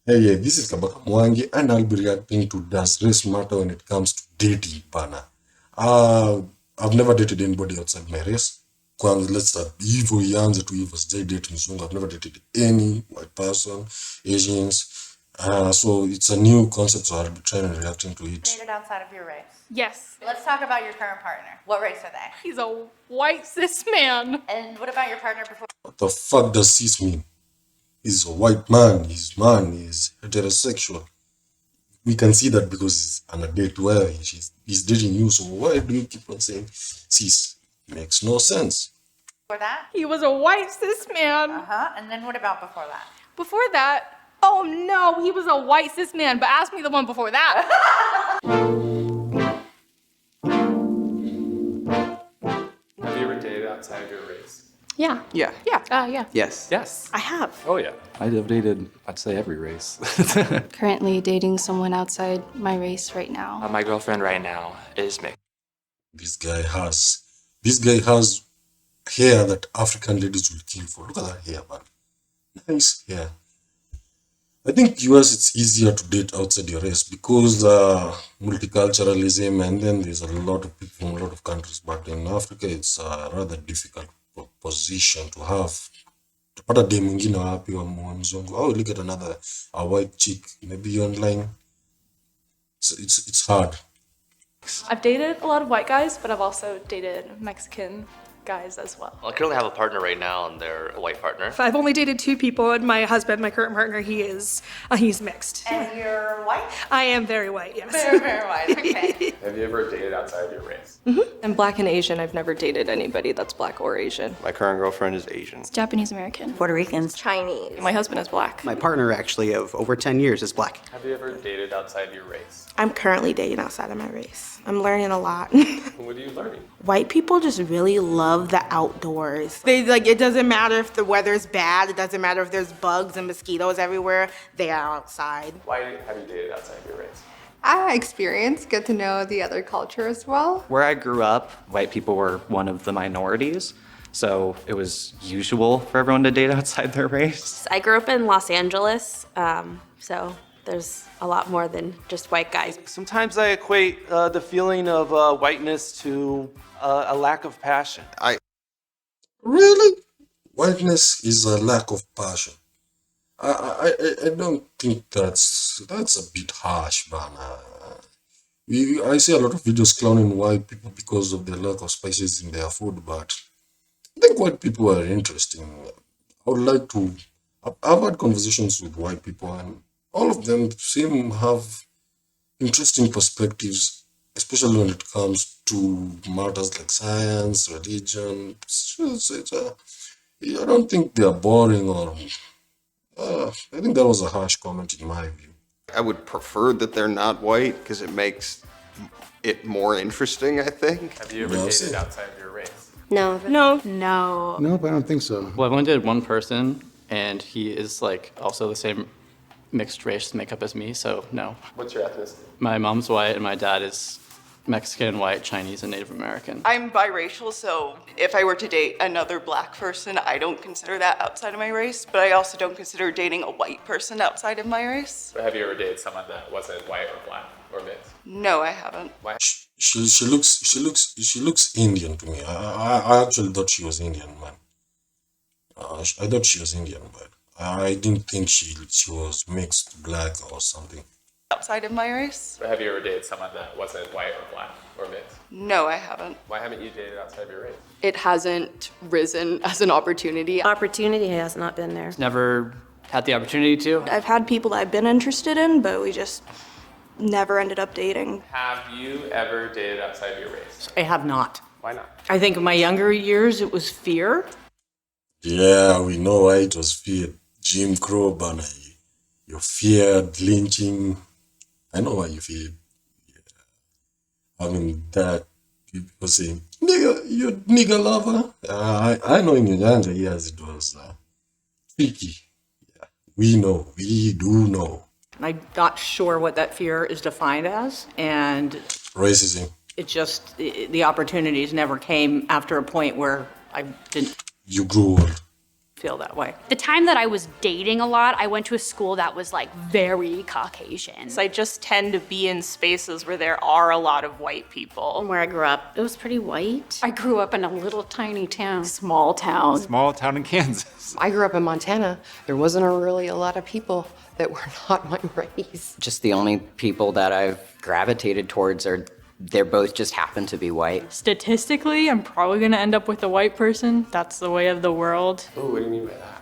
Hey, yeah, this is Kabaka Mwangi, and I'll be reacting to Does Race Matter when it comes to dating, bana. Uh, I've never dated anybody outside my race. Kwanza, let's start hivyo ianze tu hivyo, sijai date mzungu. I've never dated any white person, Asians. So it's a new concept, so I'll be trying and reacting to it. Dated outside of your race. Yes. Let's talk about your current partner. What race are they? He's a white cis man. And what about your partner before? What the fuck does cis mean? He's a white man, he's heterosexual. We can see that because he's on a date where he's dating you. So why do you keep on saying cis? Makes no sense. Before that? He was a white cis man. And then what about before that? Before that, oh no, he was a white cis man, but ask me the one before that. Have you ever dated outside of your race? Yeah. Yeah. Yeah. Yes. Yes. I have. Oh, yeah. I've dated, I'd say, every race. Currently dating someone outside my race right now. My girlfriend right now is mixed. This guy has hair that African ladies will kill for. Look at that hair, man. Nice hair. I think US it's easier to date outside your race because multiculturalism, and then there's a lot of people from a lot of countries. But in Africa, it's a rather difficult position to have. Pata dem mwingine wapi wa mzungu. Oh, look at a white chick, maybe online. It's hard. I've dated a lot of white guys, but I've also dated Mexican guys as well. I currently have a partner right now, and they're a white partner. I've only dated two people, and my husband, my current partner, he's mixed. And you're white? I am very white, yes. Very, very white. Okay. Have you ever dated outside of your race? I'm Black and Asian. I've never dated anybody that's Black or Asian. My current girlfriend is Asian. Japanese American. Puerto Ricans. Chinese. My husband is Black. My partner, actually, of over 10 years is Black. Have you ever dated outside your race? I'm currently dating outside of my race. I'm learning a lot. What are you learning? White people just really love the outdoors. It doesn't matter if the weather's bad, it doesn't matter if there's bugs and mosquitoes everywhere, they are outside. Why have you dated outside of your race? Get to know the other culture as well. Where I grew up, white people were one of the minorities, so it was usual for everyone to date outside their race. I grew up in Los Angeles, so there's a lot more than just white guys. Sometimes I equate the feeling of whiteness to a lack of passion. Really? Whiteness is a lack of passion. I don't think that's a bit harsh, man. I see a lot of videos clowning white people because of the lack of spices in their food, but I think white people are interesting. I would like to. I've had conversations with white people, and all of them seem have interesting perspectives, especially when it comes to matters like science, religion. I don't think they are boring or. I think that was a harsh comment in my view. I would prefer that they're not white because it makes it more interesting, I think. Have you ever dated outside of your race? No. Nope, I don't think so. Well, I've only dated one person, and he is like also the same mixed race makeup as me, so no. What's your ethnicity? My mom's white, and my dad is Mexican, white, Chinese, and Native American. I'm biracial, so if I were to date another Black person, I don't consider that outside of my race, but I also don't consider dating a white person outside of my race. But have you ever dated someone that wasn't white or black or mixed? No, I haven't. Why? She looks Indian to me. I actually thought she was Indian, man. I thought she was Indian, but I didn't think she was mixed black or something. Outside of my race? But have you ever dated someone that wasn't white or black or mixed? No, I haven't. Why haven't you dated outside of your race? It hasn't risen as an opportunity. Opportunity has not been there. Never had the opportunity to. I've had people that I've been interested in, but we just never ended up dating. Have you ever dated outside of your race? I have not. Why not? I think in my younger years, it was fear. Yeah, we know why it was fear. Jim Crow, banner. You feared lynching. I know why you feared. Yeah. I mean, that people saying, nigga, you nigga lover. I know in your younger years it was tricky. Yeah, we do know. I'm not sure what that fear is defined as, and Racism. it just, the opportunities never came after a point where I didn't. You grew old. feel that way. The time that I was dating a lot, I went to a school that was like very Caucasian. I just tend to be in spaces where there are a lot of white people. Where I grew up, it was pretty white. I grew up in a little tiny town. Small town. Small town in Kansas. I grew up in Montana. There wasn't really a lot of people that were not my race. Just the only people that I've gravitated towards they're both just happen to be white. Statistically, I'm probably gonna end up with a white person. That's the way of the world. Ooh, what do you mean by that?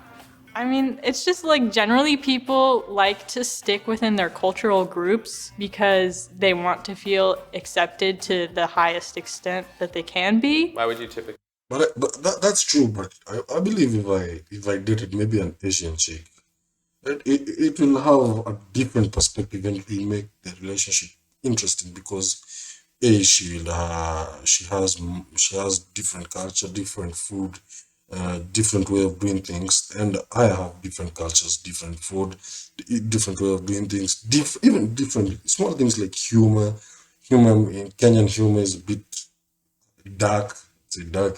I mean, it's just like generally people like to stick within their cultural groups because they want to feel accepted to the highest extent that they can be. Why would you typically? But that's true. But I believe if I dated maybe an Asian chick, it will have a different perspective and it will make the relationship interesting because she has different culture, different food, different way of doing things, and I have different cultures, different food, different way of doing things, even different small things like humor. Humor in Kenyan humor is a bit dark. It's a dark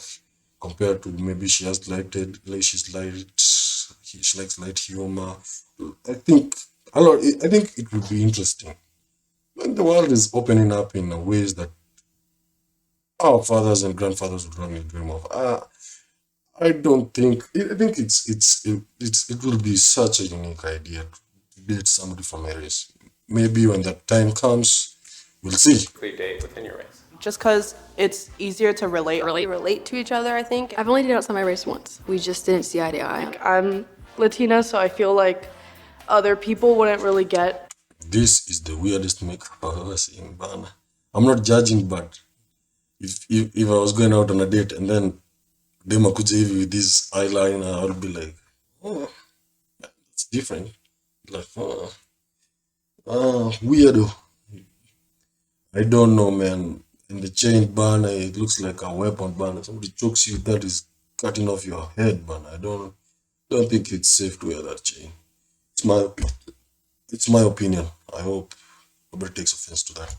compared to maybe she likes light humor. I think it would be interesting. When the world is opening up in ways that our fathers and grandfathers would only dream of. I don't think. I think it will be such a unique idea to date somebody from a race. Maybe when that time comes, we'll see. Date within your race. Just because it's easier to relate to each other, I think. I've only dated outside my race once. We just didn't see eye to eye. I'm Latina, so I feel like other people wouldn't really get. This is the weirdest makeup I've ever seen, Bana. I'm not judging, but if I was going out on a date and then Dema could say with this eyeliner, I would be like, oh, it's different. Like, weirdo. I don't know, man. In the chain banner, it looks like a weapon banner. Somebody chokes you, that is cutting off your head banner. I don't think it's safe to wear that chain. It's my opinion. I hope nobody takes offense to that.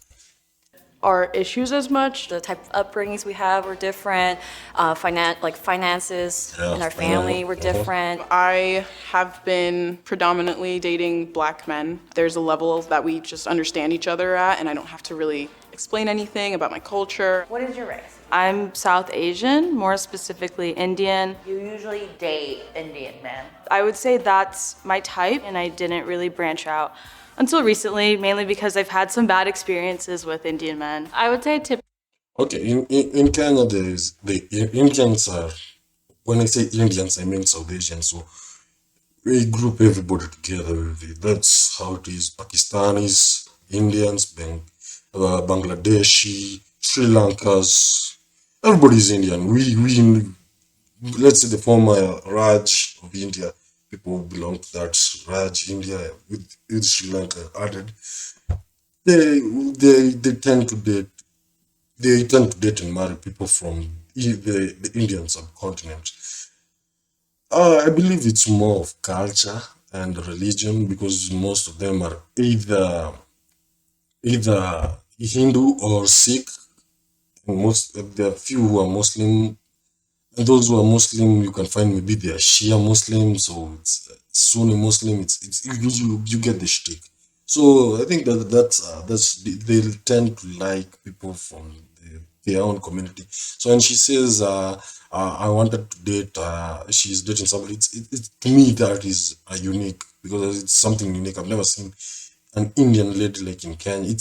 Our issues as much. The type of upbringings we have were different. Finances in our family were different. I have been predominantly dating black men. There's a level that we just understand each other at, and I don't have to really explain anything about my culture. What is your race? I'm South Asian, more specifically Indian. You usually date Indian men. I would say that's my type, and I didn't really branch out until recently, mainly because I've had some bad experiences with Indian men. I would say Okay, in Kenya, the Indians are, when I say Indians, I mean South Asian, so we group everybody together. That's how it is. Pakistanis, Indians, Bangladeshi, Sri Lankas, everybody's Indian. We let's say the former Raj of India, people who belong to that Raj India with Sri Lanka added. They tend to date. They tend to date and marry people from the Indian subcontinent. I believe it's more of culture and religion because most of them are either Hindu or Sikh. There are few who are Muslim. And those who are Muslim, you can find maybe they are Shia Muslim, so it's Sunni Muslim. It's you get the shtick. So I think that's they tend to like people from their own community. So when she says I wanted to date, she's dating somebody. It's to me that is unique because it's something unique. I've never seen an Indian lady like in Kenya.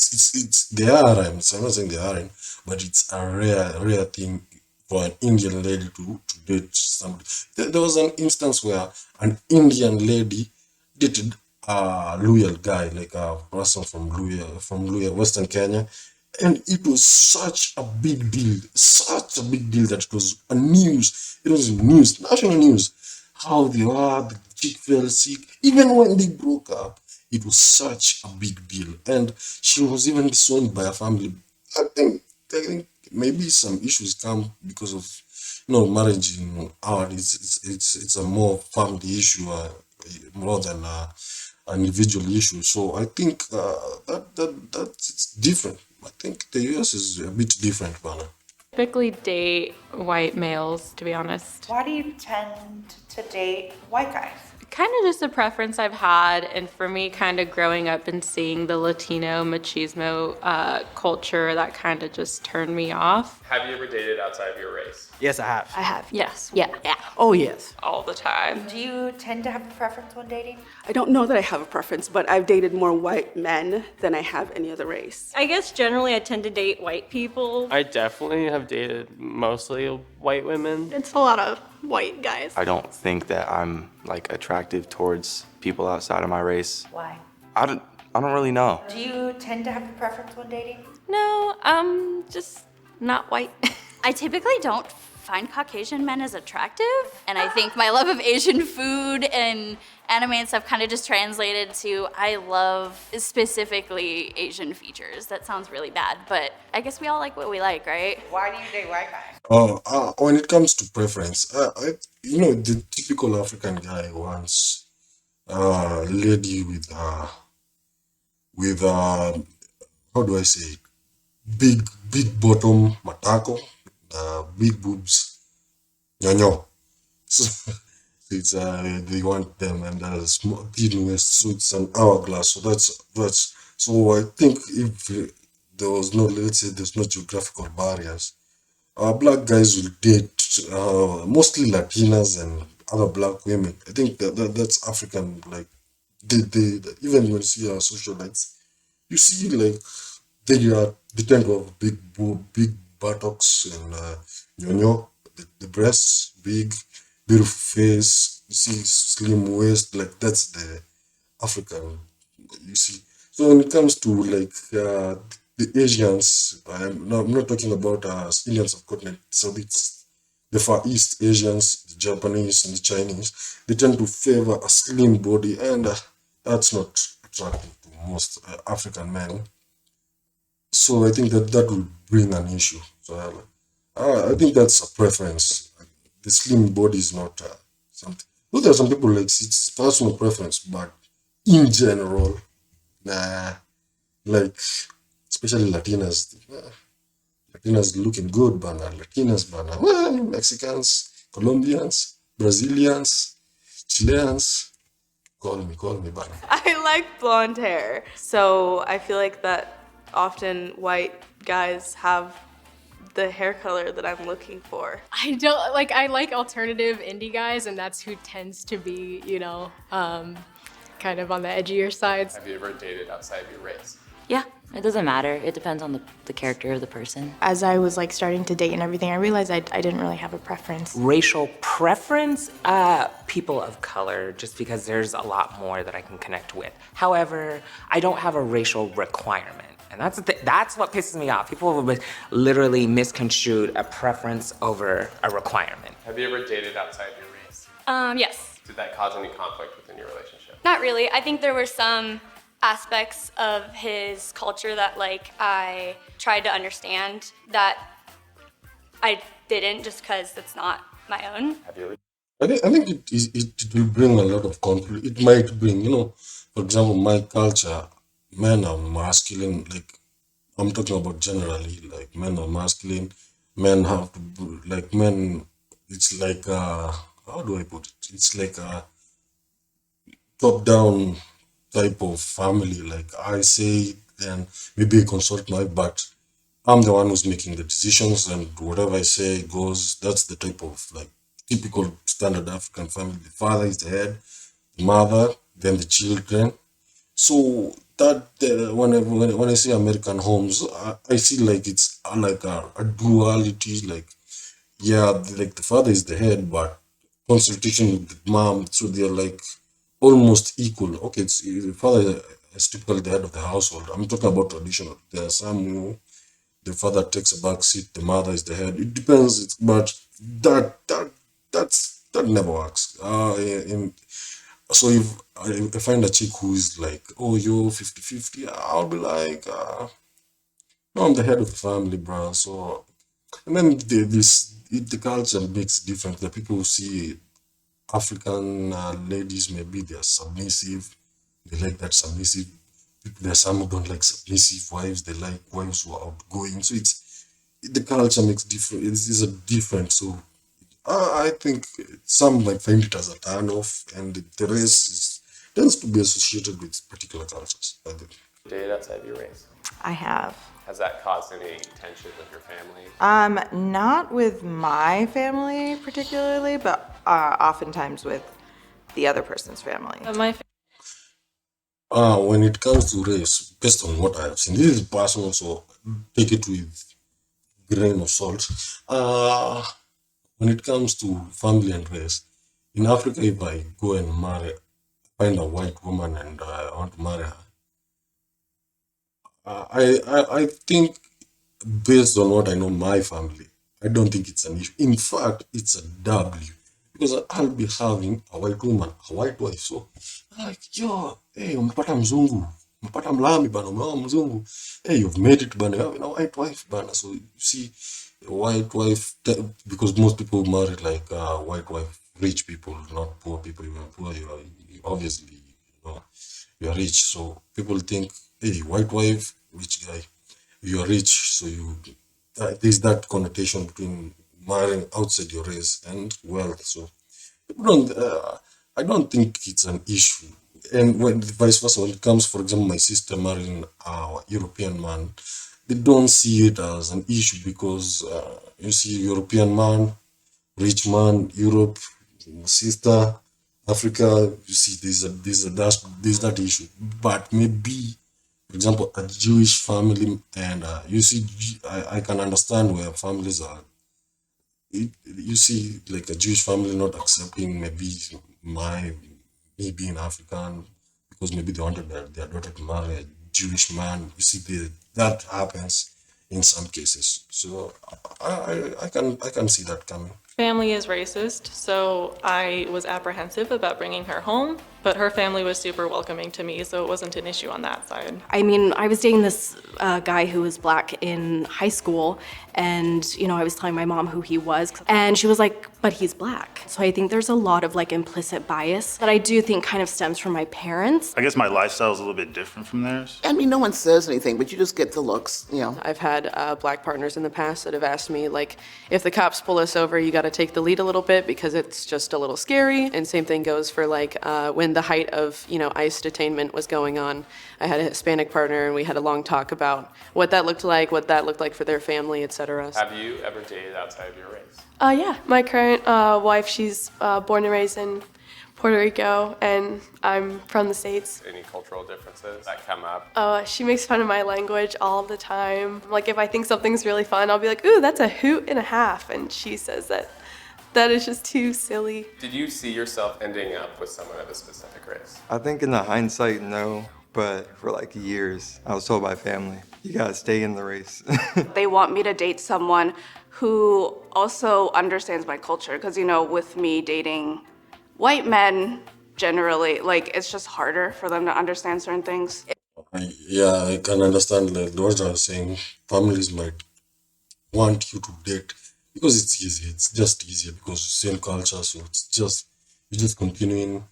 They are. I'm not saying they aren't, but it's a rare thing for an Indian lady to date somebody. There was an instance where an Indian lady dated a loyal guy, like a person from Luya, Western Kenya, and it was such a big deal that it was a news. It was news, national news. How the chick fell sick, even when they broke up. It was such a big deal, and she was even disowned by her family. I think maybe some issues come because of marriage in our it's a more family issue more than an individual issue. So I think that's different. I think the US is a bit different, Bana. typically date white males, to be honest. Why do you tend to date white guys? Kind of just a preference I've had, and for me, kind of growing up and seeing the Latino machismo culture, that kind of just turned me off. Have you ever dated outside of your race? Yes, I have. I have, yes. Yeah. Oh, yes. All the time. Do you tend to have a preference when dating? I don't know that I have a preference, but I've dated more white men than I have any other race. I guess generally I tend to date white people. I definitely have dated mostly white women. It's a lot of white guys. I don't think that I'm like attractive towards people outside of my race. Why? I don't really know. Do you tend to have a preference when dating? No, just not white. I typically don't find Caucasian men as attractive, and I think my love of Asian food and anime and stuff kind of just translated to I love specifically Asian features. That sounds really bad, but I guess we all like what we like, right? Why do you date white guys? When it comes to preference, the typical African guy wants a lady with how do I say it? Big bottom matako, big boobs, nyonyo. So it's they want them and small thin waist suits and hourglass. So that's so I think if there was no, let's say there's no geographical barriers, black guys will date mostly Latinas and other black women. I think that's African, like they even when you see our socialites, you see like they tend to have big buttocks and nyonyo, the breasts big, beautiful face. You see slim waist, like that's the African. You see. So when it comes to like the Asians, I'm not talking about Indian subcontinent. So it's the Far East Asians, the Japanese and the Chinese. They tend to favor a slim body, and that's not attractive to most African men. So I think that will bring an issue. So I think that's a preference. The slim body is not something. Though there are some people like it's personal preference, but in general, nah, like especially Latinas. Latinas looking good, but Latinas, but well, Mexicans, Colombians, Brazilians, Chileans. Call me, but I like blonde hair, so I feel like that often white guys have the hair color that I'm looking for. I like alternative indie guys, and that's who tends to be, kind of on the edgier sides. Have you ever dated outside of your race? Yeah, it doesn't matter. It depends on the character of the person. As I was like starting to date and everything, I realized I didn't really have a preference. Racial preference? People of color, just because there's a lot more that I can connect with. However, I don't have a racial requirement. And that's what pisses me off. People will literally misconstrue a preference over a requirement. Have you ever dated outside your race? Yes. Did that cause any conflict within your relationship? Not really. I think there were some aspects of his culture that like I tried to understand that I didn't just because it's not my own. Have you ever? I think it will bring a lot of conflict. It might bring, for example, my culture, men are masculine. Like I'm talking about generally, like men are masculine. Men have to like men. It's like how do I put it? It's like a top-down type of family. Like I say, then maybe I consult my, but I'm the one who's making the decisions, and whatever I say goes. That's the type of like typical standard African family. The father is the head, the mother, then the children. So that when I say American homes, I see like it's like a duality. Like like the father is the head, but consultation with the mom, so they're like almost equal. Okay, it's the father is typically the head of the household. I'm talking about traditional. There are some who the father takes a back seat, the mother is the head. It depends, but that never works. So if I find a chick who is like, oh, you're 50-50, I'll be like, no, I'm the head of the family, bro. So, and then the culture makes different. The people who see African ladies, maybe they're submissive. They like that submissive. There are some who don't like submissive wives. They like wives who are outgoing. So the culture makes different. It's a different. So I think some might find it as a turn off, and the rest tends to be associated with particular cultures. I think. Dated outside your race. I have. Has that caused any tension with your family? Not with my family particularly, but oftentimes with the other person's family. When it comes to race, based on what I have seen, this is personal, so take it with grain of salt. When it comes to family and race, in Africa, if I go and find a white woman and I want to marry her, I think based on what I know my family, I don't think it's an issue. In fact, it's a W because I'll be having a white woman, a white wife. So like, yo, hey, umepata mzungu, umepata mlami bana, umeoa mzungu. Hey, you've made it bana, you're a white wife bana. So you see, a white wife, because most people marry like white wife, rich people, not poor people. You're poor, you obviously, you're rich. So people think, hey, white wife, rich guy. You're rich, so there's that connotation between marrying outside your race and wealth. So people don't. I don't think it's an issue. And when vice versa, when it comes, for example, my sister marrying a European man, they don't see it as an issue because you see, European man, rich man, Europe, sister, Africa. You see, there's that issue. But maybe, for example, a Jewish family, and you see, I can understand where families are. You see, like a Jewish family not accepting maybe me being African because maybe they wanted their daughter to marry a Jewish man. You see, that happens in some cases. So I can see that coming. Family is racist, so I was apprehensive about bringing her home, but her family was super welcoming to me, so it wasn't an issue on that side. I mean, I was dating this guy who was black in high school, and I was telling my mom who he was, and she was like, but he's black. So I think there's a lot of like implicit bias that I do think kind of stems from my parents. I guess my lifestyle is a little bit different from theirs. I mean, no one says anything, but you just get the looks, I've had black partners in the past that have asked me, like, if the cops pull us over, you got to take the lead a little bit because it's just a little scary. And same thing goes for like when the height of ICE detainment was going on. I had a Hispanic partner and we had a long talk about what that looked like for their family, etc. Have you ever dated outside of your race? Yeah, my current wife, she's born and raised in Puerto Rico, and I'm from the States. Any cultural differences that come up? She makes fun of my language all the time. Like, if I think something's really fun, I'll be like, ooh, that's a hoot and a half, and she says that is just too silly. Did you see yourself ending up with someone of a specific race? I think in the hindsight, no. But for like years, I was told by family, you gotta stay in the race. They want me to date someone who also understands my culture, because with me dating white men, generally, like, it's just harder for them to understand certain things. I can understand like what I was saying. Families might want you to date because it's easy. It's just easier because same culture, so you're just continuing.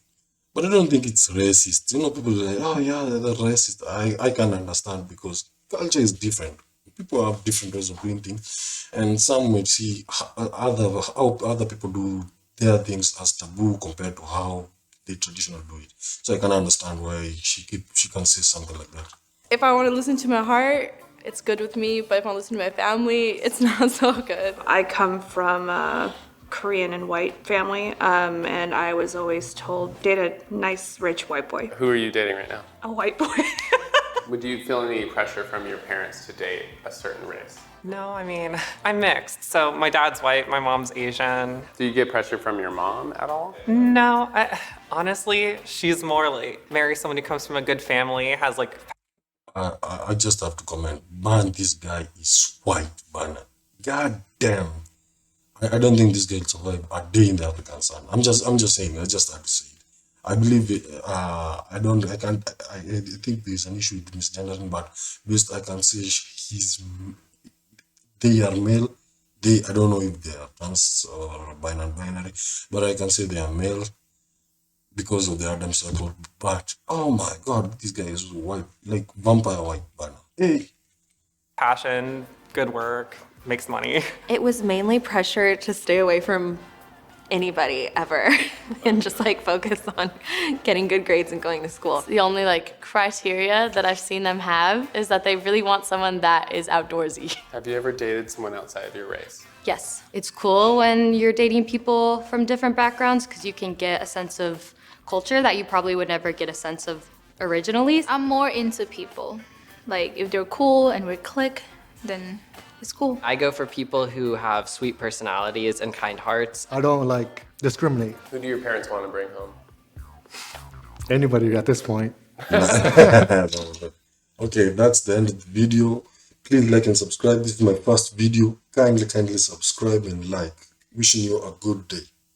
But I don't think it's racist. People are like, oh yeah, they're racist. I can understand because culture is different. People have different ways of doing things, and some might see how other people do their things as taboo compared to how they traditionally do it. So I can understand why she can say something like that. If I want to listen to my heart, it's good with me, but if I want to listen to my family, it's not so good. I come from a Korean and white family, and I was always told, date a nice, rich white boy. Who are you dating right now? A white boy. Would you feel any pressure from your parents to date a certain race? No, I mean, I'm mixed. So my dad's white, my mom's Asian. Do you get pressure from your mom at all? No, honestly, she's more like, marry someone who comes from a good family, has like... I just have to comment, man, this guy is white, man. God damn. I don't think this guy will survive a day in the African sun. I'm just saying, I just have to say it. I believe it, I think there's an issue with misgendering, but best I can say they are male. I don't know if they are trans or binary, but I can say they are male because of the Adam circle. But oh my God, this guy is white, like vampire white banner. Hey. Passion, good work, makes money. It was mainly pressure to stay away from anybody ever and just like focus on getting good grades and going to school. The only like criteria that I've seen them have is that they really want someone that is outdoorsy. Have you ever dated someone outside of your race? Yes, it's cool when you're dating people from different backgrounds because you can get a sense of culture that you probably would never get a sense of originally. I'm more into people. Like if they're cool and we click, then it's cool. I go for people who have sweet personalities and kind hearts. I don't like discriminate. Who do your parents want to bring home? Anybody at this point. Okay, that's the end of the video. Please like and subscribe. This is my first video. Kindly subscribe and like. Wishing you a good day.